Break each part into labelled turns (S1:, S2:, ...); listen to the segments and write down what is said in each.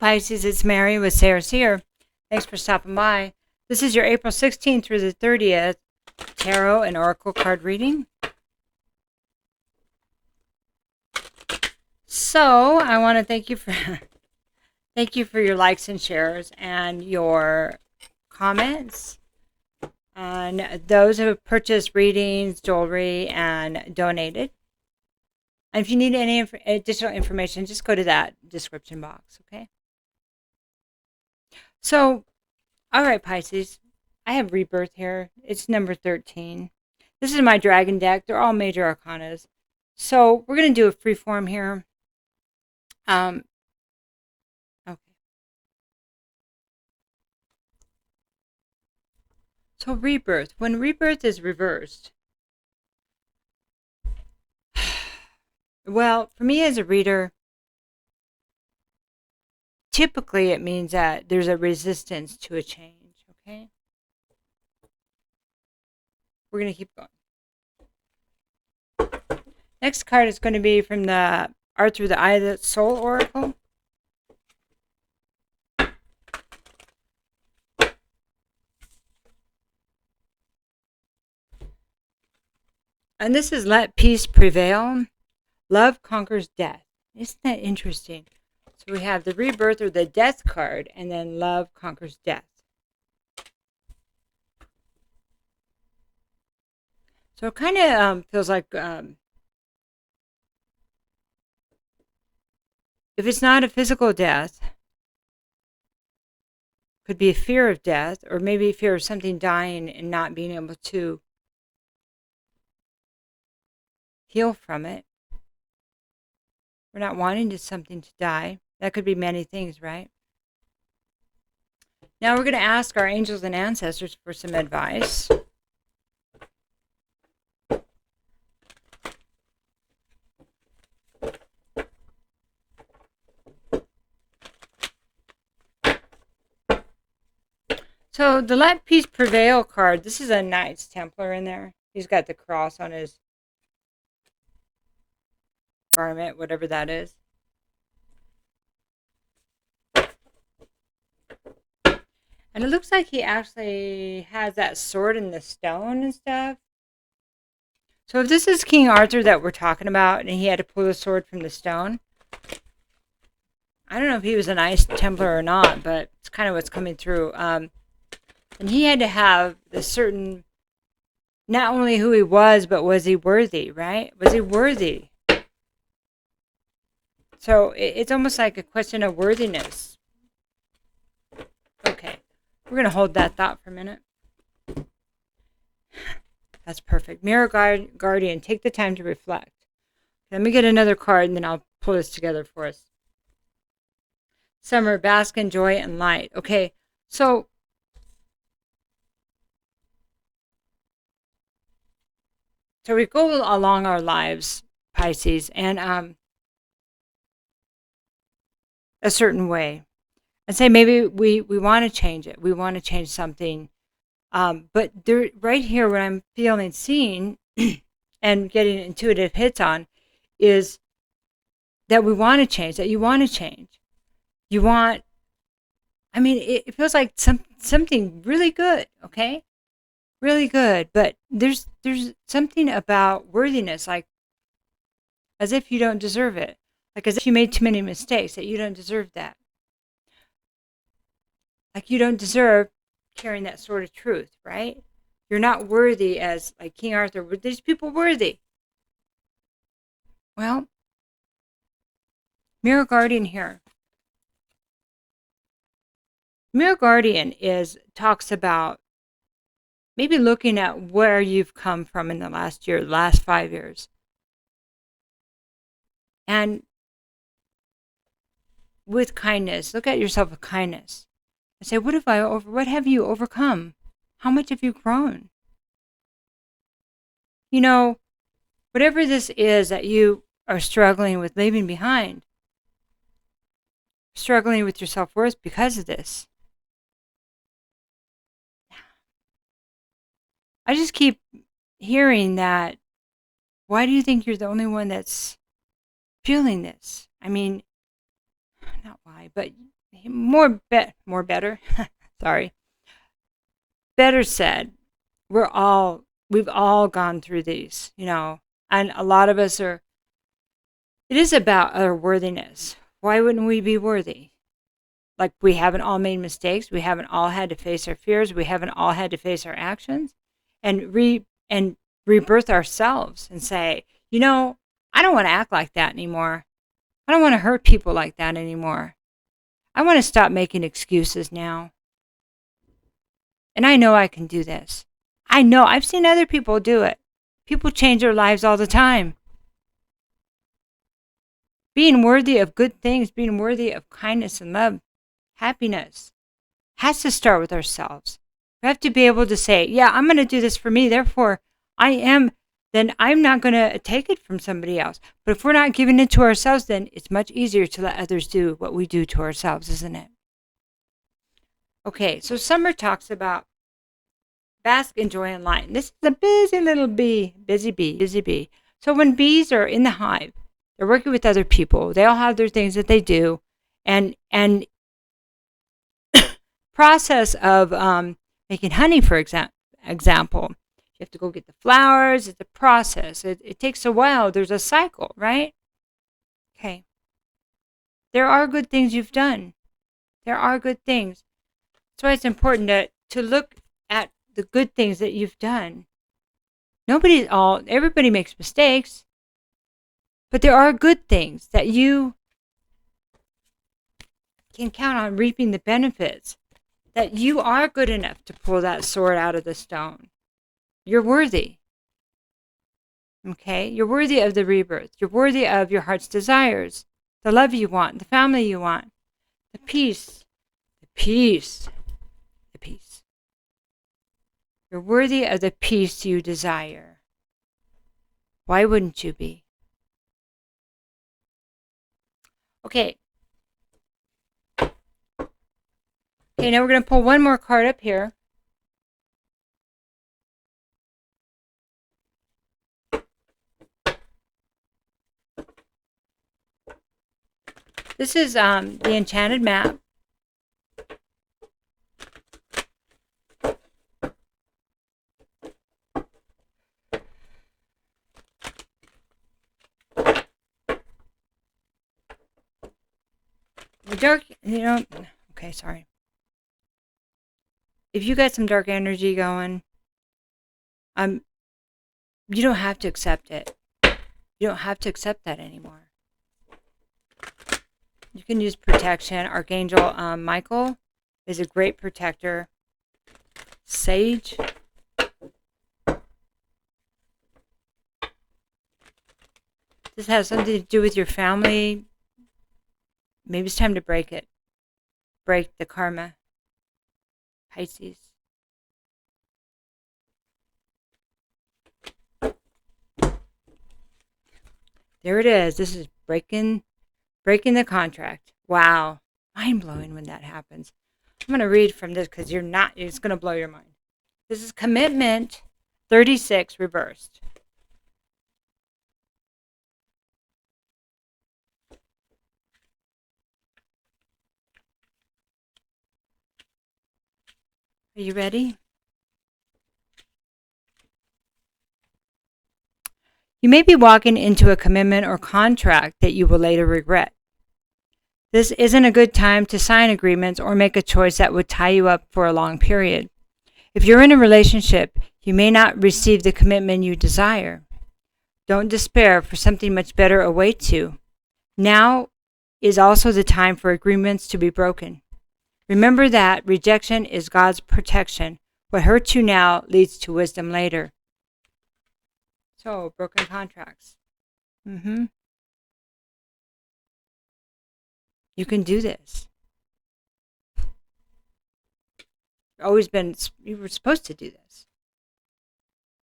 S1: Pisces, it's Mary with Seer. Thanks for stopping by. This is your April 16th through the 30th Tarot and Oracle card reading. So I want to thank you for your likes and shares and your comments. And those who have purchased readings, jewelry, and donated. And if you need any additional information, just go to that description box, okay? So, all right, Pisces, I have Rebirth here. It's number 13. This is my dragon deck. They're all major arcanas. So we're going to do a free form here. Okay. So Rebirth. When Rebirth is reversed, well, for me as a reader, typically it means that there's a resistance to a change, okay? We're going to keep going. Next card is going to be from the Art Through the Eye of the Soul Oracle. And this is Let Peace Prevail. Love Conquers Death. Isn't that interesting? So we have the Rebirth or the Death card, and then Love Conquers Death. So it kind of feels like if it's not a physical death, could be a fear of death, or maybe a fear of something dying and not being able to heal from it. We're not wanting something to die. That could be many things, right? Now we're going to ask our angels and ancestors for some advice. So the Let Peace Prevail card, this is a Knights Templar in there. He's got the cross on his garment, whatever that is. And it looks like he actually has that sword in the stone and stuff. So if this is King Arthur that we're talking about, and he had to pull the sword from the stone, I don't know if he was a Knights Templar or not, but it's kind of what's coming through. And he had to have the certain, not only who he was, but was he worthy, right? Was he worthy? So it's almost like a question of worthiness. Okay, we're going to hold that thought for a minute. That's perfect. Mirror Guardian, take the time to reflect. Let me get another card and then I'll pull this together for us. Summer, bask in joy and light. Okay, so we go along our lives, Pisces, and a certain way. And say maybe we want to change it. We want to change something. But there, right here, what I'm seeing, and getting intuitive hits on, is that we want to change, that you want to change. You want, I mean, it feels like something really good, okay? Really good. But there's something about worthiness, like as if you don't deserve it. Like as if you made too many mistakes, that you don't deserve that. Like you don't deserve carrying that sort of truth, right? You're not worthy as like King Arthur. Were these people worthy? Well, Mirror Guardian here. Mirror Guardian talks about maybe looking at where you've come from in the last year, the last 5 years. And with kindness, look at yourself with kindness. And say, what have you overcome? How much have you grown? You know, whatever this is that you are struggling with leaving behind, struggling with your self-worth because of this. I just keep hearing that, why do you think you're the only one that's feeling this? I mean, not why, but better. Sorry. Better said, we've all gone through these, and a lot of us it is about our worthiness. Why wouldn't we be worthy? Like, we haven't all made mistakes. We haven't all had to face our fears. We haven't all had to face our actions and rebirth ourselves and say, I don't want to act like that anymore. I don't want to hurt people like that anymore. I want to stop making excuses now. And I know I can do this. I know I've seen other people do it. People change their lives all the time. Being worthy of good things, being worthy of kindness and love, happiness, has to start with ourselves. We have to be able to say, yeah, I'm going to do this for me. Therefore, then I'm not going to take it from somebody else. But if we're not giving it to ourselves, then it's much easier to let others do what we do to ourselves, isn't it? Okay, so Summer talks about bask in joy and light. This is a busy little bee, busy bee. So when bees are in the hive, they're working with other people. They all have their things that they do, and process of making honey, for example, you have to go get the flowers. It's a process. It takes a while. There's a cycle, right? Okay. There are good things you've done. There are good things. That's why it's important to look at the good things that you've done. Everybody makes mistakes, but there are good things that you can count on reaping the benefits, that you are good enough to pull that sword out of the stone. You're worthy. Okay? You're worthy of the rebirth. You're worthy of your heart's desires, the love you want, the family you want, the peace. You're worthy of the peace you desire. Why wouldn't you be? Okay. Okay, now we're going to pull one more card up here. This is the Enchanted Map. Okay, sorry. If you got some dark energy going, you don't have to accept it. You don't have to accept that anymore. You can use protection. Archangel Michael is a great protector. Sage. This has something to do with your family. Maybe it's time to break it. Break the karma. Pisces. There it is. This is breaking the contract. Wow. Mind-blowing when that happens. I'm going to read from this because it's going to blow your mind. This is Commitment 36 reversed. Are you ready? You may be walking into a commitment or contract that you will later regret. This isn't a good time to sign agreements or make a choice that would tie you up for a long period. If you're in a relationship, you may not receive the commitment you desire. Don't despair, for something much better awaits you. Now is also the time for agreements to be broken. Remember that rejection is God's protection. What hurts you now leads to wisdom later. So, broken contracts. You can do this. You were supposed to do this.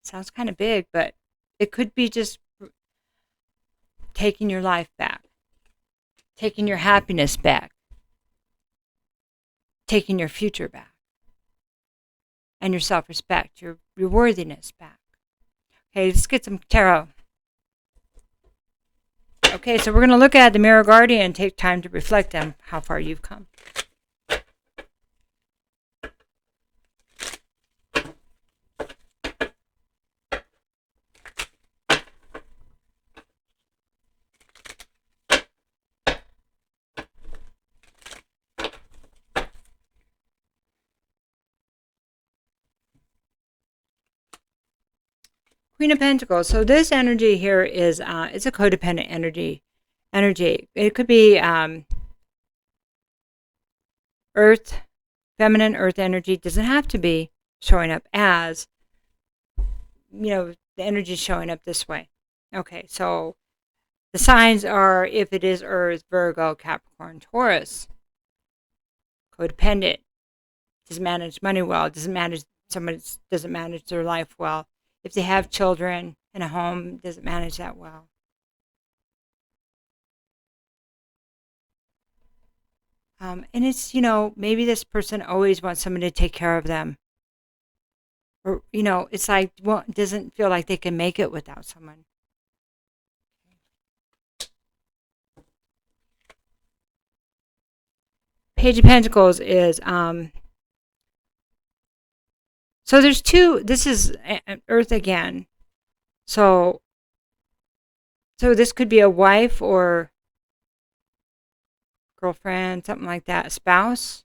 S1: Sounds kind of big, but it could be just taking your life back, taking your happiness back, taking your future back, and your self-respect, your worthiness back. Okay, let's get some tarot. Okay, so we're going to look at the Mirror Guardian and take time to reflect on how far you've come. Queen of Pentacles. So this energy here is it's a codependent energy. It could be earth, feminine earth energy. Doesn't have to be showing up as, the energy is showing up this way. Okay, so the signs are, if it is Earth, Virgo, Capricorn, Taurus. Codependent. Doesn't manage money well. Doesn't manage their life well. If they have children in a home, doesn't manage that well. And it's, maybe this person always wants somebody to take care of them. Or, it's like, doesn't feel like they can make it without someone. Page of Pentacles is, so there's two, this is Earth again. So this could be a wife or girlfriend, something like that, a spouse,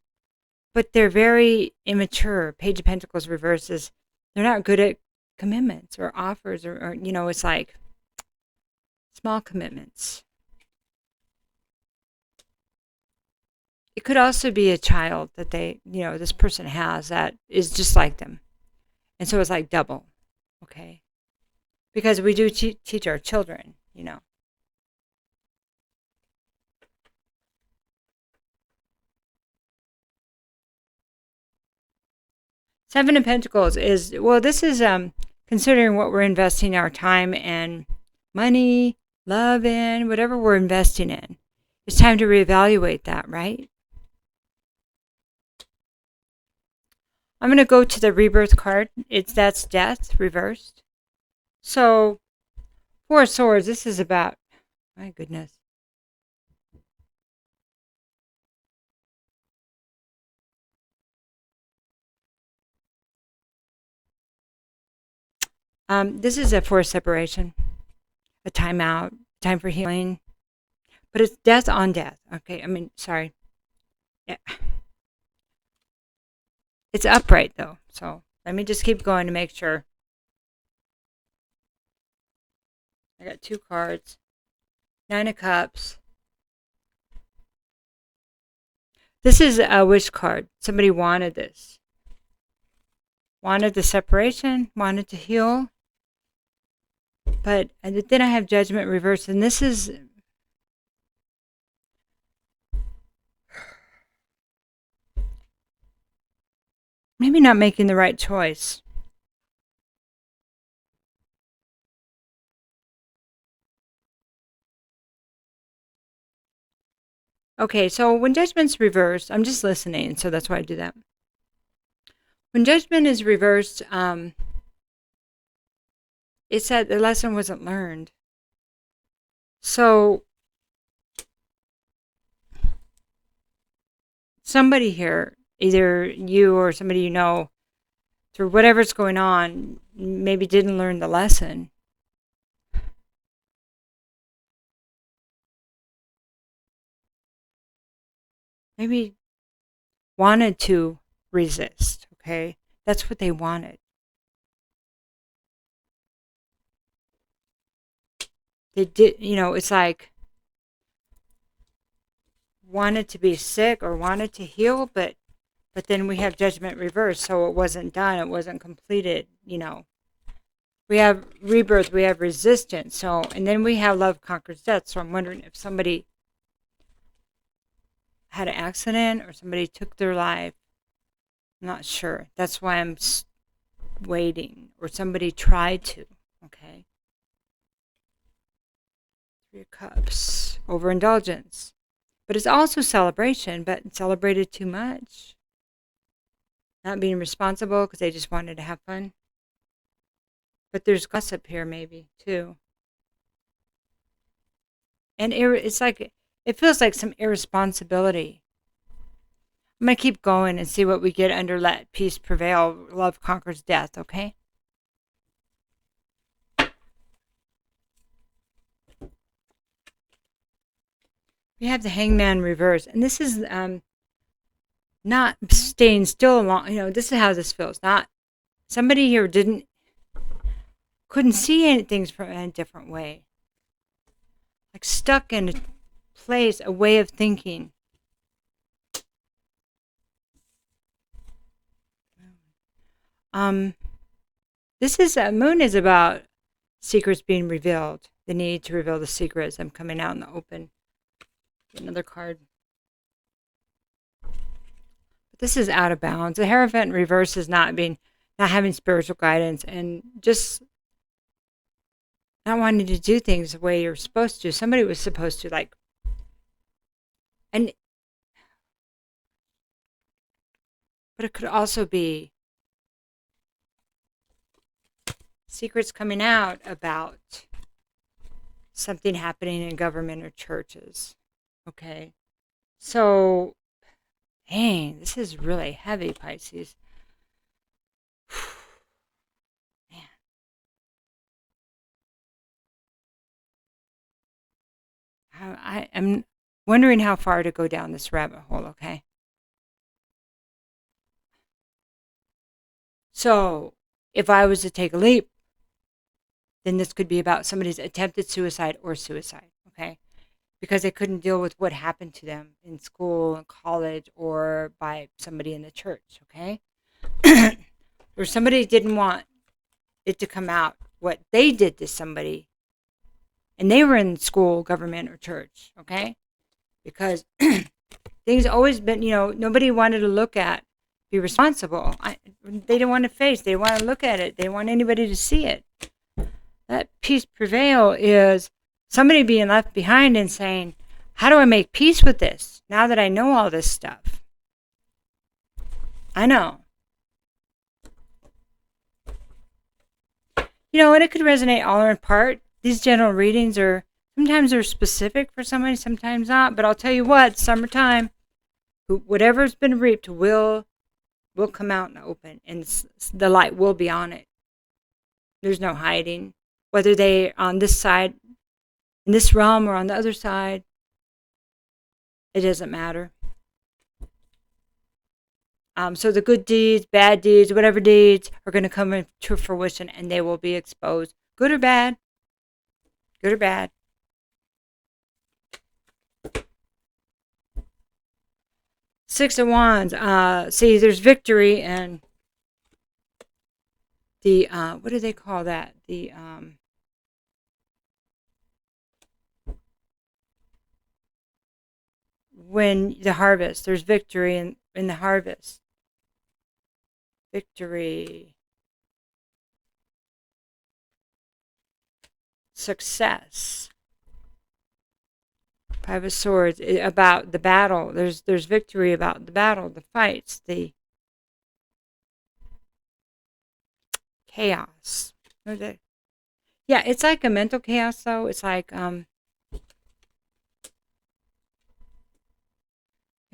S1: but they're very immature. Page of Pentacles reverses. They're not good at commitments or offers or it's like small commitments. It could also be a child that this person has that is just like them. And so it's like double, okay? Because we do teach our children, Seven of Pentacles is, this is considering what we're investing our time and money, love in, whatever we're investing in. It's time to reevaluate that, right? I'm going to go to the Rebirth card. That's death reversed. So, Four of Swords, this is about, my goodness. This is a forced separation, a timeout, time for healing, but it's death on death. Okay, sorry. Yeah. It's upright though, so let me just keep going to make sure. I got two cards. Nine of Cups. This is a wish card. Somebody wanted this. Wanted the separation, wanted to heal. But then I have Judgment reversed, and this is maybe not making the right choice. Okay, so when Judgment's reversed, I'm just listening, so that's why I do that. When Judgment is reversed, it said the lesson wasn't learned. So somebody here, either you or somebody through whatever's going on, maybe didn't learn the lesson. Maybe wanted to resist, okay? That's what they wanted. They did, it's like wanted to be sick or wanted to heal, but then we have Judgment reversed, so it wasn't done, it wasn't completed, We have rebirth, we have resistance, and then we have love conquers death. So I'm wondering if somebody had an accident or somebody took their life. I'm not sure. That's why I'm waiting, or somebody tried to, okay? Three of Cups, overindulgence. But it's also celebration, but celebrated too much. Not being responsible because they just wanted to have fun. But there's gossip here maybe, too. And it's like, it feels like some irresponsibility. I'm going to keep going and see what we get under Let Peace Prevail. Love conquers death, okay? We have the Hangman reverse. And this is not staying still long. This is how this feels. Not somebody here didn't couldn't see things from a different way. Like stuck in a place, a way of thinking. This is moon is about secrets being revealed. The need to reveal the secrets. I'm coming out in the open. Another card. But this is out of bounds. The Hierophant in reverse is not having spiritual guidance and just not wanting to do things the way you're supposed to. Somebody was supposed to but it could also be secrets coming out about something happening in government or churches. Okay. So, dang, this is really heavy, Pisces. Man. I'm wondering how far to go down this rabbit hole, okay? So, if I was to take a leap, then this could be about somebody's attempted suicide or suicide, okay? Because they couldn't deal with what happened to them in school and college or by somebody in the church, okay? Or somebody didn't want it to come out what they did to somebody, and they were in school, government, or church, okay? Because things always been, nobody wanted to be responsible. They didn't want to face, they want to look at it. They want anybody to see it. That peace prevail is somebody being left behind and saying, how do I make peace with this now that I know all this stuff? I know. And it could resonate all or in part. These general readings sometimes they're specific for somebody, sometimes not. But I'll tell you what, summertime, whatever's been reaped will come out in the open, and the light will be on it. There's no hiding. Whether they on this side, in this realm, or on the other side, it doesn't matter. So the good deeds, bad deeds, whatever deeds are going to come into fruition, and they will be exposed. Good or bad. Good or bad. Six of Wands. See, there's victory and the, what do they call that? When the harvest, there's victory in the harvest. Victory. Success. Five of Swords, about the battle. There's victory about the battle, the fights, the chaos. Yeah, it's like a mental chaos, though. It's like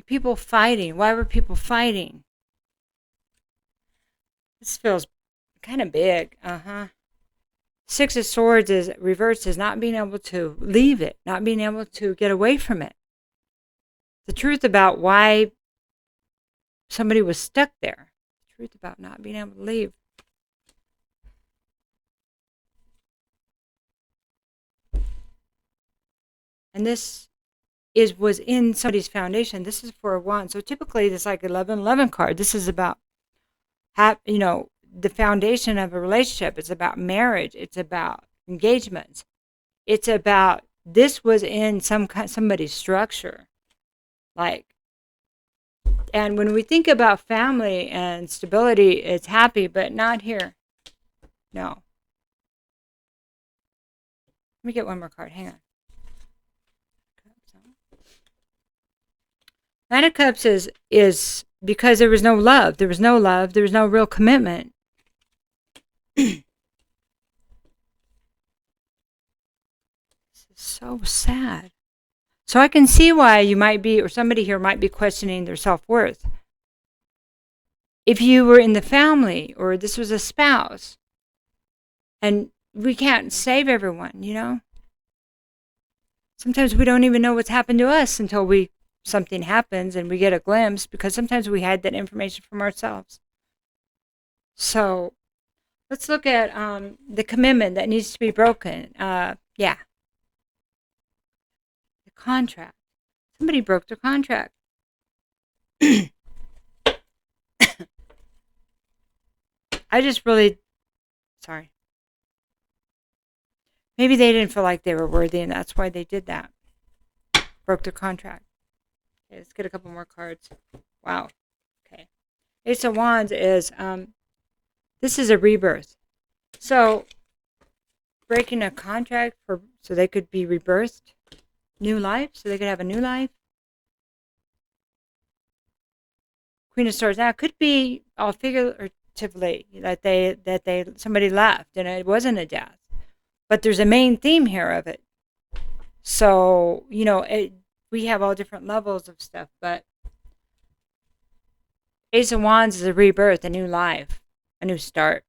S1: people fighting. Why were people fighting? This feels kind of big. Six of Swords is reversed as not being able to leave it, not being able to get away from it. The truth about why somebody was stuck there. The truth about not being able to leave. And this was in somebody's foundation. This is for a wand. So typically this like 11-11 card. This is about the foundation of a relationship. It's about marriage. It's about engagements. It's about, this was in somebody's structure. And when we think about family and stability, it's happy, but not here. No. Let me get one more card. Hang on. Nine of Cups is because there was no love. There was no love. There was no real commitment. This is so sad. So I can see why you might be, or somebody here might be questioning their self-worth. If you were in the family, or this was a spouse, and we can't save everyone, Sometimes we don't even know what's happened to us until something happens and we get a glimpse, because sometimes we hide that information from ourselves. So Let's look at the commitment that needs to be broken. Yeah, the contract. Somebody broke their contract. I just really, sorry. Maybe they didn't feel like they were worthy, and that's why they did that. Broke their contract. Okay, let's get a couple more cards. Wow. Okay. Ace of Wands is, this is a rebirth. So, breaking a contract so they could be rebirthed, new life, so they could have a new life. Queen of Swords. Now, it could be all figuratively that somebody left and it wasn't a death, but there's a main theme here of it. So we have all different levels of stuff, but Ace of Wands is a rebirth, a new life, a new start.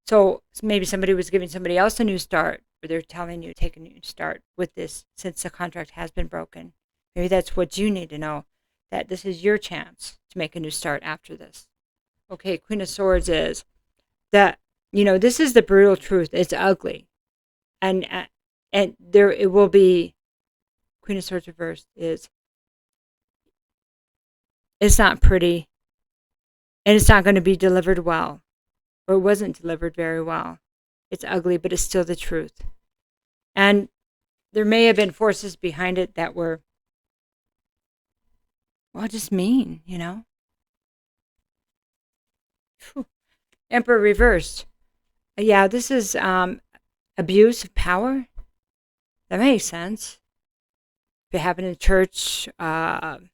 S1: So maybe somebody was giving somebody else a new start, or they're telling you to take a new start with this since the contract has been broken. Maybe that's what you need to know, that this is your chance to make a new start after this. Okay, Queen of Swords is that, this is the brutal truth. It's ugly. And there it will be, Queen of Swords reversed is, it's not pretty, and it's not going to be delivered well, or it wasn't delivered very well. It's ugly, but it's still the truth. And there may have been forces behind it that were, well, just mean, Whew. Emperor reversed. Yeah, this is abuse of power. That makes sense. If it happened in church, some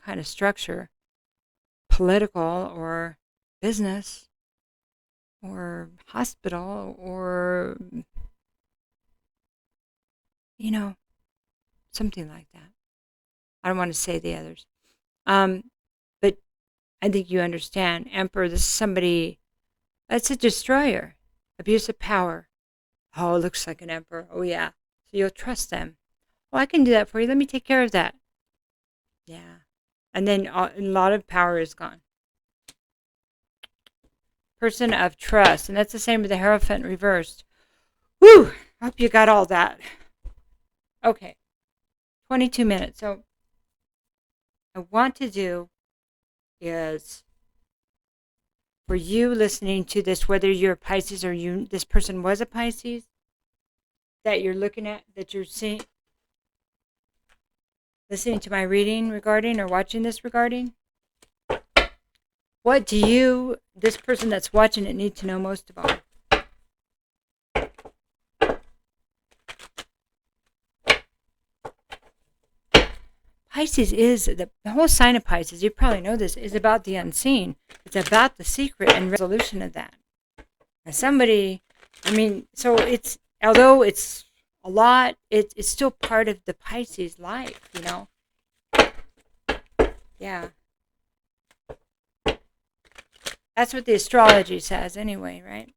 S1: kind of structure, political or business or hospital or, something like that. I don't want to say the others. But I think you understand. Emperor, this is somebody, that's a destroyer. Abuse of power. Oh, it looks like an emperor. Oh, yeah. So you'll trust them. Oh, I can do that for you. Let me take care of that. Yeah. And then a lot of power is gone. Person of trust. And that's the same with the Hierophant reversed. Whew. I hope you got all that. Okay. 22 minutes. So I want to do is for you listening to this, whether you're a Pisces or this person was a Pisces that you're looking at, that you're seeing, listening to my reading regarding or watching this regarding, what do this person that's watching it, need to know most of all? Pisces is, the whole sign of Pisces, you probably know this, is about the unseen. It's about the secret and resolution of that. And so it's, although it's a lot, it's still part of the Pisces life, Yeah. That's what the astrology says anyway, right?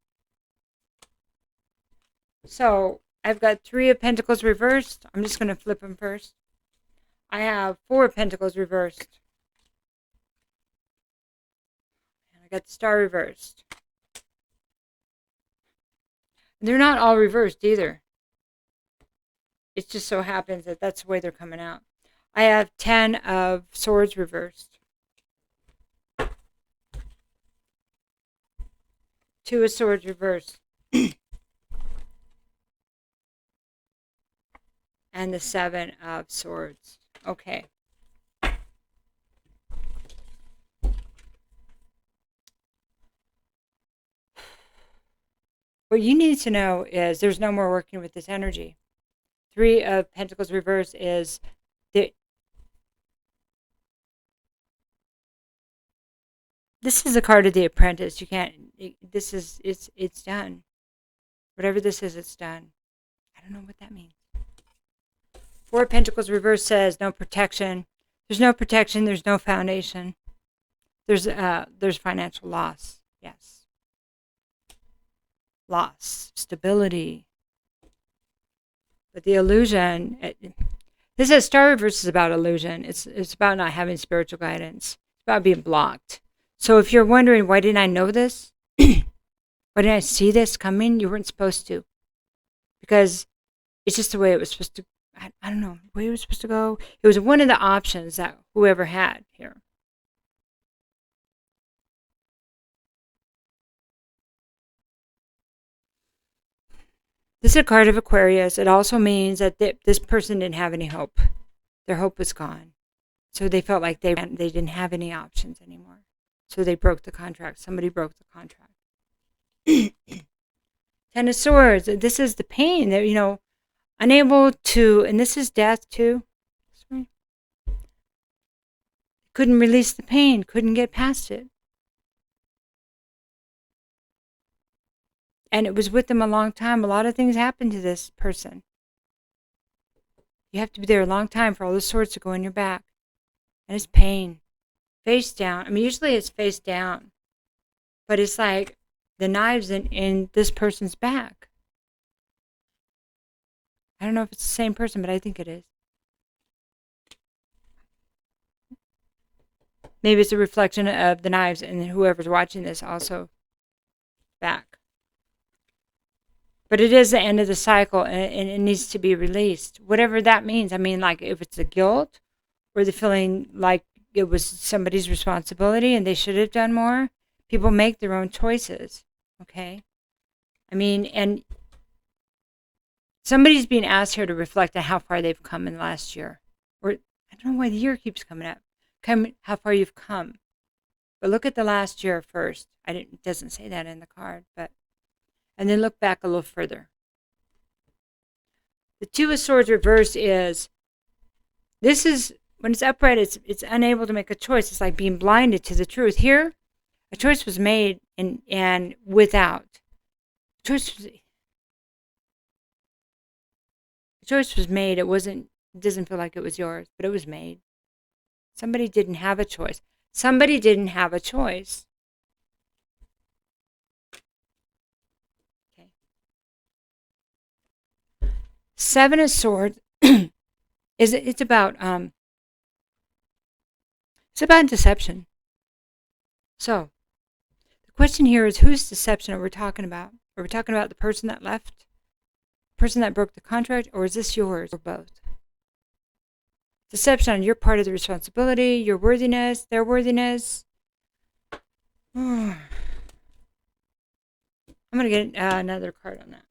S1: So I've got 3 of Pentacles reversed. I'm just going to flip them first. I have 4 of Pentacles reversed. And I got the Star reversed. And they're not all reversed either. It just so happens that that's the way they're coming out. I have 10 of Swords reversed. 2 of Swords reversed. And the 7 of Swords. Okay. What you need to know is there's no more working with this energy. 3 of Pentacles reverse is this is a card of the Apprentice. You can't, it's done. Whatever this is, it's done. I don't know what that means. 4 of Pentacles reverse says no protection. There's no protection. There's no foundation. There's financial loss. Yes. Loss, stability. But the illusion, this is Star reverse is about illusion. It's about not having spiritual guidance. It's about being blocked. So if you're wondering, why didn't I know this? Why didn't I see this coming? You weren't supposed to. Because it's just the way it was supposed to. I don't know, the way it was supposed to go. It was one of the options that whoever had here. This is a card of Aquarius. It also means that this person didn't have any hope. Their hope was gone. So they felt like they didn't have any options anymore. So they broke the contract. Somebody broke the contract. Ten of Swords. This is the pain that, unable to, and this is death too. Sorry. Couldn't release the pain. Couldn't get past it. And it was with them a long time. A lot of things happened to this person. You have to be there a long time for all the swords to go in your back. And it's pain. Face down. I mean, usually it's face down. But it's like the knives in this person's back. I don't know if it's the same person, but I think it is. Maybe it's a reflection of the knives and whoever's watching this also back. But it is the end of the cycle, and it needs to be released. Whatever that means. I mean, like if it's the guilt or the feeling like it was somebody's responsibility and they should have done more. People make their own choices, okay? I mean, and somebody's being asked here to reflect on how far they've come in the last year. Or I don't know why the year keeps coming up. How far you've come. But look at the last year first. It doesn't say that in the card, but... And then look back a little further. The Two of Swords reverse is, this is, when it's upright, it's unable to make a choice. It's like being blinded to the truth. Here, a choice was made and without. A choice was made. It doesn't feel like it was yours, but it was made. Somebody didn't have a choice. Somebody didn't have a choice. Seven of Swords it's about deception. So the question here is, whose deception are we talking about? Are we talking about the person that left, the person that broke the contract, or is this yours, or both? Deception on your part of the responsibility, your worthiness, their worthiness. I'm going to get another card on that.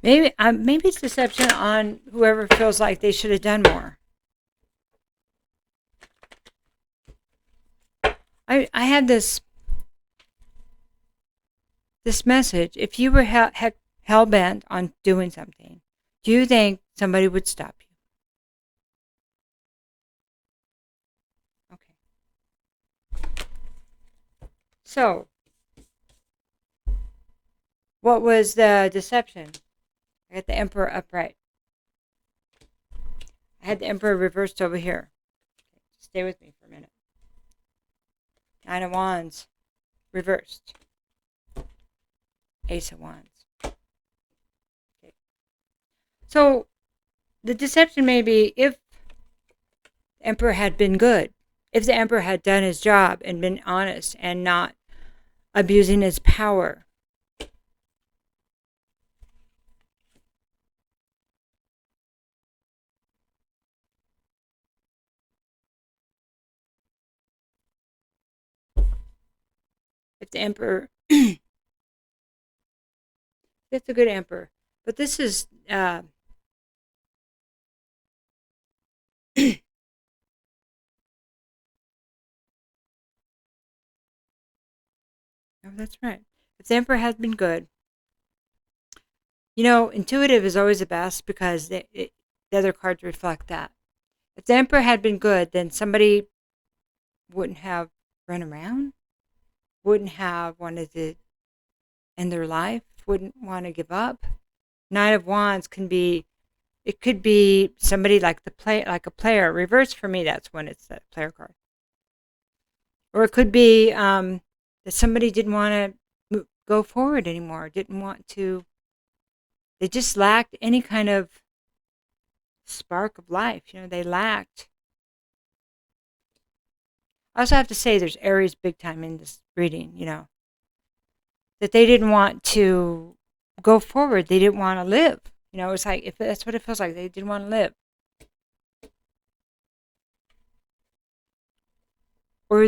S1: Maybe it's deception on whoever feels like they should have done more. I had this message. If you were hell bent on doing something, do you think somebody would stop you? Okay. So, what was the deception? I got the Emperor upright. I had the Emperor reversed over here. Okay, stay with me for a minute. Nine of Wands reversed. Ace of Wands. Okay. So the deception may be if the Emperor had been good, if the Emperor had done his job and been honest and not abusing his power. If the Emperor, it's a good Emperor, but this is, oh, that's right. If the Emperor had been good, intuitive is always the best because the other cards reflect that. If the Emperor had been good, then somebody wouldn't have run around, wouldn't have wanted to end their life, wouldn't want to give up. Nine of Wands could be somebody like a player. Reverse for me, that's when it's that player card. Or it could be that somebody didn't want to go forward anymore, didn't want to. They just lacked any kind of spark of life. They lacked. I also have to say there's Aries big time in this reading, that they didn't want to go forward. They didn't want to live. It's like, if that's what it feels like, they didn't want to live. Or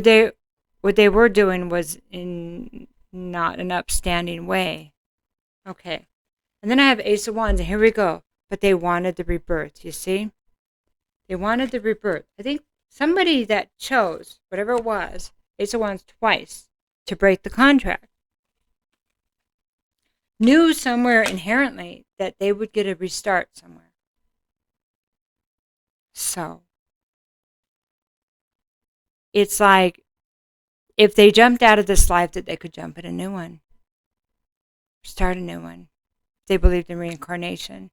S1: what they were doing was in not an upstanding way. Okay. And then I have Ace of Wands, and here we go. But they wanted the rebirth, you see? They wanted the rebirth. I think somebody that chose, whatever it was, Ace of Wands twice, to break the contract, knew somewhere inherently that they would get a restart somewhere. So, it's like, if they jumped out of this life, that they could jump in a new one. Start a new one. They believed in reincarnation.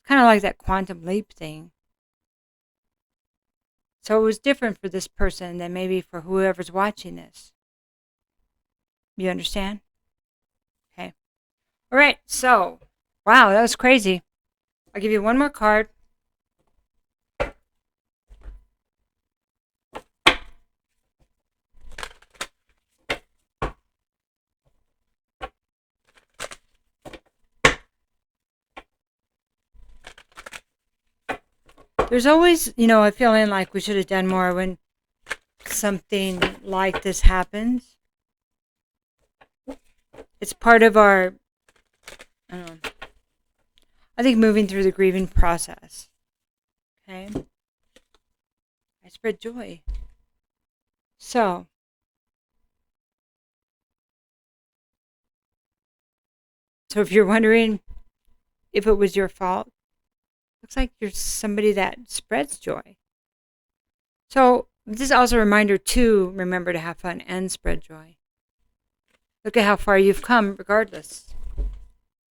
S1: Kind of like that quantum leap thing. So it was different for this person than maybe for whoever's watching this. You understand? Okay. All right. So, wow, that was crazy. I'll give you one more card. There's always, a feeling like we should have done more when something like this happens. It's part of our, I think, moving through the grieving process. Okay? I spread joy. So if you're wondering if it was your fault, looks like you're somebody that spreads joy. So this is also a reminder to remember to have fun and spread joy. Look at how far you've come, regardless.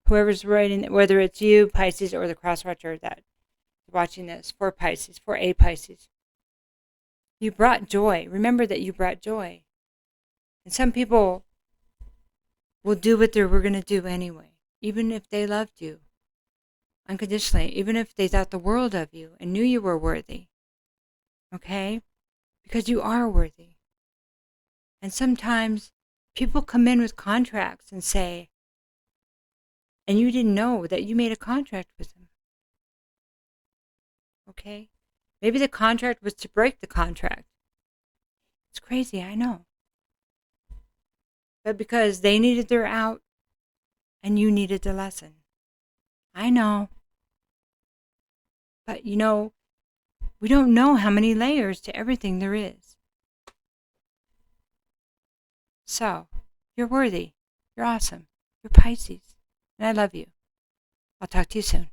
S1: Whoever's writing, whether it's you, Pisces, or the cross-watcher that's watching this, for Pisces, for a Pisces. You brought joy. Remember that you brought joy. And some people will do what they were going to do anyway, even if they loved you unconditionally, even if they thought the world of you and knew you were worthy. Okay? Because you are worthy. And sometimes people come in with contracts and say, and you didn't know that you made a contract with them. Okay? Maybe the contract was to break the contract. It's crazy, I know. But because they needed their out and you needed the lesson. I know. But we don't know how many layers to everything there is. So, you're worthy. You're awesome. You're Pisces. And I love you. I'll talk to you soon.